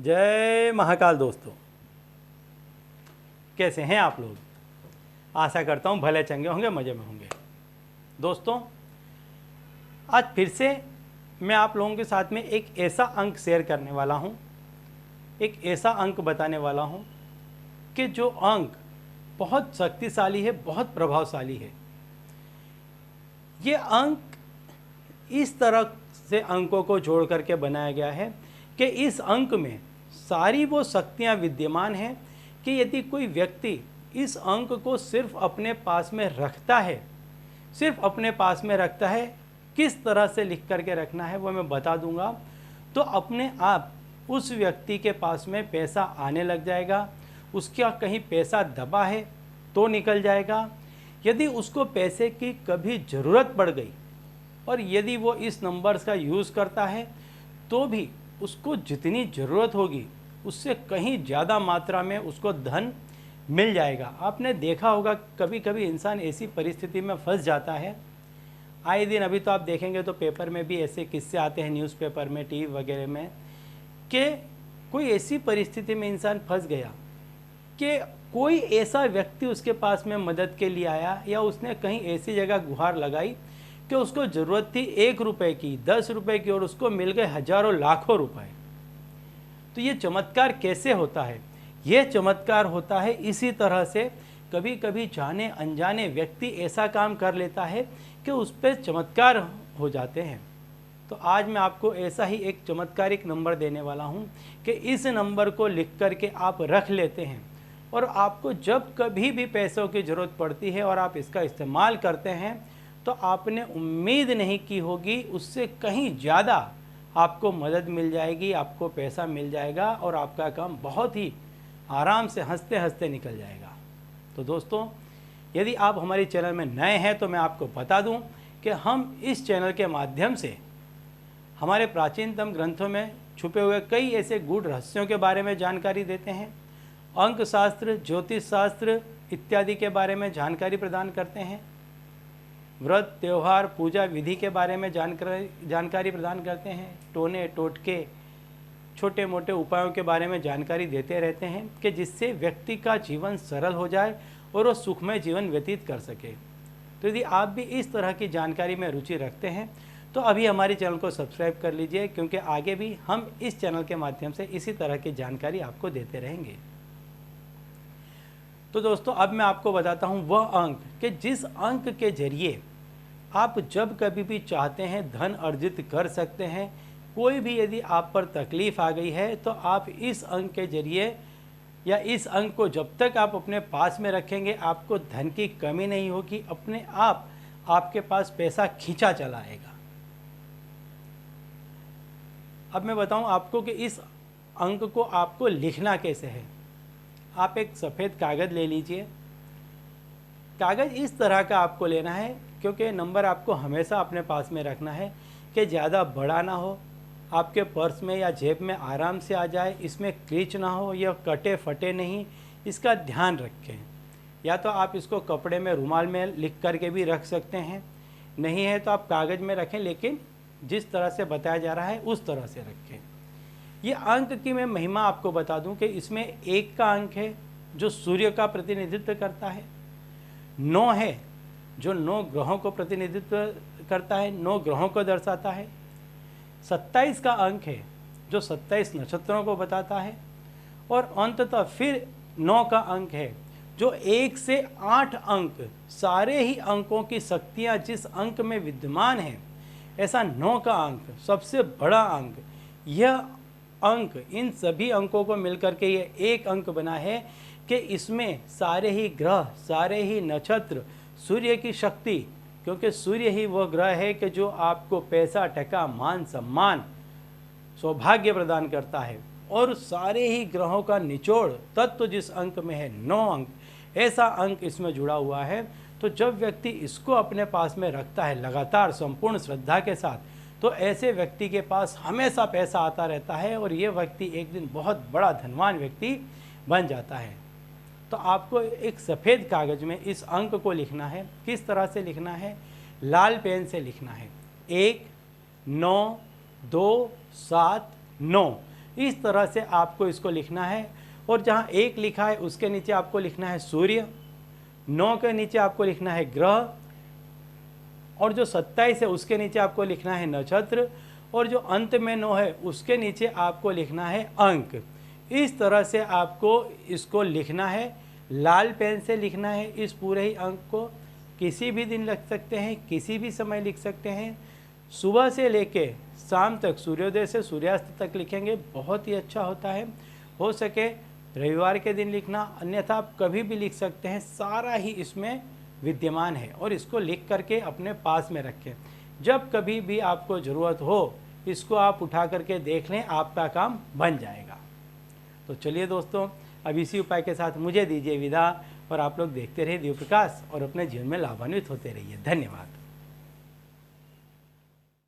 जय महाकाल दोस्तों, कैसे हैं आप लोग। आशा करता हूं भले चंगे होंगे, मज़े में होंगे। दोस्तों, आज फिर से मैं आप लोगों के साथ में एक ऐसा अंक शेयर करने वाला हूं, एक ऐसा अंक बताने वाला हूं कि जो अंक बहुत शक्तिशाली है, बहुत प्रभावशाली है। ये अंक इस तरह से अंकों को जोड़ करके बनाया गया है कि इस अंक में सारी वो शक्तियाँ विद्यमान हैं कि यदि कोई व्यक्ति इस अंक को सिर्फ अपने पास में रखता है, सिर्फ अपने पास में रखता है, किस तरह से लिख करके रखना है वो मैं बता दूंगा, तो अपने आप उस व्यक्ति के पास में पैसा आने लग जाएगा। उसका कहीं पैसा दबा है तो निकल जाएगा। यदि उसको पैसे की कभी ज़रूरत पड़ गई और यदि वो इस नंबर्स का यूज़ करता है तो भी उसको जितनी ज़रूरत होगी उससे कहीं ज़्यादा मात्रा में उसको धन मिल जाएगा। आपने देखा होगा कभी कभी इंसान ऐसी परिस्थिति में फंस जाता है। आए दिन अभी तो आप देखेंगे तो पेपर में भी ऐसे किस्से आते हैं, न्यूज़पेपर में, टीवी वगैरह में, कि कोई ऐसी परिस्थिति में इंसान फंस गया कि कोई ऐसा व्यक्ति उसके पास में मदद के लिए आया या उसने कहीं ऐसी जगह गुहार लगाई कि उसको ज़रूरत थी 1 रुपये की, 10 रुपये की, और उसको मिल गए हजारों लाखों रुपए। तो ये चमत्कार कैसे होता है? ये चमत्कार होता है इसी तरह से, कभी कभी जाने अनजाने व्यक्ति ऐसा काम कर लेता है कि उस पर चमत्कार हो जाते हैं। तो आज मैं आपको ऐसा ही एक चमत्कारिक नंबर देने वाला हूँ कि इस नंबर को लिख करके आप रख लेते हैं और आपको जब कभी भी पैसों की ज़रूरत पड़ती है और आप इसका इस्तेमाल करते हैं तो आपने उम्मीद नहीं की होगी उससे कहीं ज़्यादा आपको मदद मिल जाएगी, आपको पैसा मिल जाएगा और आपका काम बहुत ही आराम से हंसते हंसते निकल जाएगा। तो दोस्तों, यदि आप हमारे चैनल में नए हैं तो मैं आपको बता दूं कि हम इस चैनल के माध्यम से हमारे प्राचीनतम ग्रंथों में छुपे हुए कई ऐसे गूढ़ रहस्यों के बारे में जानकारी देते हैं, अंक शास्त्र, ज्योतिष शास्त्र इत्यादि के बारे में जानकारी प्रदान करते हैं, व्रत, त्यौहार, पूजा विधि के बारे में जानकारी प्रदान करते हैं, टोने टोटके, छोटे मोटे उपायों के बारे में जानकारी देते रहते हैं कि जिससे व्यक्ति का जीवन सरल हो जाए और वो सुखमय जीवन व्यतीत कर सके। तो यदि आप भी इस तरह की जानकारी में रुचि रखते हैं तो अभी हमारे चैनल को सब्सक्राइब कर लीजिए, क्योंकि आगे भी हम इस चैनल के माध्यम से इसी तरह की जानकारी आपको देते रहेंगे। तो दोस्तों, अब मैं आपको बताता हूँ वह अंक कि जिस अंक के जरिए आप जब कभी भी चाहते हैं धन अर्जित कर सकते हैं। कोई भी यदि आप पर तकलीफ़ आ गई है तो आप इस अंक के जरिए या इस अंक को जब तक आप अपने पास में रखेंगे आपको धन की कमी नहीं होगी, अपने आप आपके पास पैसा खींचा चला आएगा। अब मैं बताऊं आपको कि इस अंक को आपको लिखना कैसे है। आप एक सफ़ेद कागज़ ले लीजिए। कागज़ इस तरह का आपको लेना है क्योंकि नंबर आपको हमेशा अपने पास में रखना है कि ज़्यादा बड़ा ना हो, आपके पर्स में या जेब में आराम से आ जाए, इसमें क्रीच ना हो या कटे फटे नहीं, इसका ध्यान रखें। या तो आप इसको कपड़े में, रुमाल में लिख करके भी रख सकते हैं, नहीं है तो आप कागज़ में रखें, लेकिन जिस तरह से बताया जा रहा है उस तरह से रखें। ये अंक की मैं महिमा आपको बता दूं कि इसमें 1 का अंक है जो सूर्य का प्रतिनिधित्व करता है, 9 है जो 9 ग्रहों को प्रतिनिधित्व करता है, 9 ग्रहों को दर्शाता है, 27 का अंक है जो 27 नक्षत्रों को बताता है, और अंततः फिर 9 का अंक है जो 1 से 8 अंक, सारे ही अंकों की शक्तियाँ जिस अंक में विद्यमान हैं, ऐसा 9 का अंक सबसे बड़ा अंक। यह अंक, इन सभी अंकों को मिलकर के ये एक अंक बना है कि इसमें सारे ही ग्रह, सारे ही नक्षत्र, सूर्य की शक्ति, क्योंकि सूर्य ही वह ग्रह है कि जो आपको पैसा, टका, मान सम्मान, सौभाग्य प्रदान करता है, और सारे ही ग्रहों का निचोड़ तत्व जिस अंक में है, 9 अंक, ऐसा अंक इसमें जुड़ा हुआ है। तो जब व्यक्ति इसको अपने पास में रखता है लगातार संपूर्ण श्रद्धा के साथ, तो ऐसे व्यक्ति के पास हमेशा पैसा आता रहता है और ये व्यक्ति एक दिन बहुत बड़ा धनवान व्यक्ति बन जाता है। तो आपको एक सफ़ेद कागज़ में इस अंक को लिखना है। किस तरह से लिखना है? लाल पेन से लिखना है। 1 9 2 7 9 इस तरह से आपको इसको लिखना है। और जहाँ 1 लिखा है उसके नीचे आपको लिखना है सूर्य, 9 के नीचे आपको लिखना है ग्रह, और जो 27 है उसके नीचे आपको लिखना है नक्षत्र, और जो अंत में 9 है उसके नीचे आपको लिखना है अंक। इस तरह से आपको इसको लिखना है, लाल पेन से लिखना है इस पूरे ही अंक को। किसी भी दिन लिख सकते हैं, किसी भी समय लिख सकते हैं। सुबह से लेके शाम तक, सूर्योदय से सूर्यास्त तक लिखेंगे, बहुत ही अच्छा होता है। हो सके रविवार के दिन लिखना, अन्यथा आप कभी भी लिख सकते हैं, सारा ही इसमें विद्यमान है। और इसको लिख करके अपने पास में रखें, जब कभी भी आपको ज़रूरत हो इसको आप उठा करके देख लें, आपका काम बन जाएगा। तो चलिए दोस्तों, अब इसी उपाय के साथ मुझे दीजिए विदा, और आप लोग देखते रहिए दिव्य प्रकाश और अपने जीवन में लाभान्वित होते रहिए। धन्यवाद।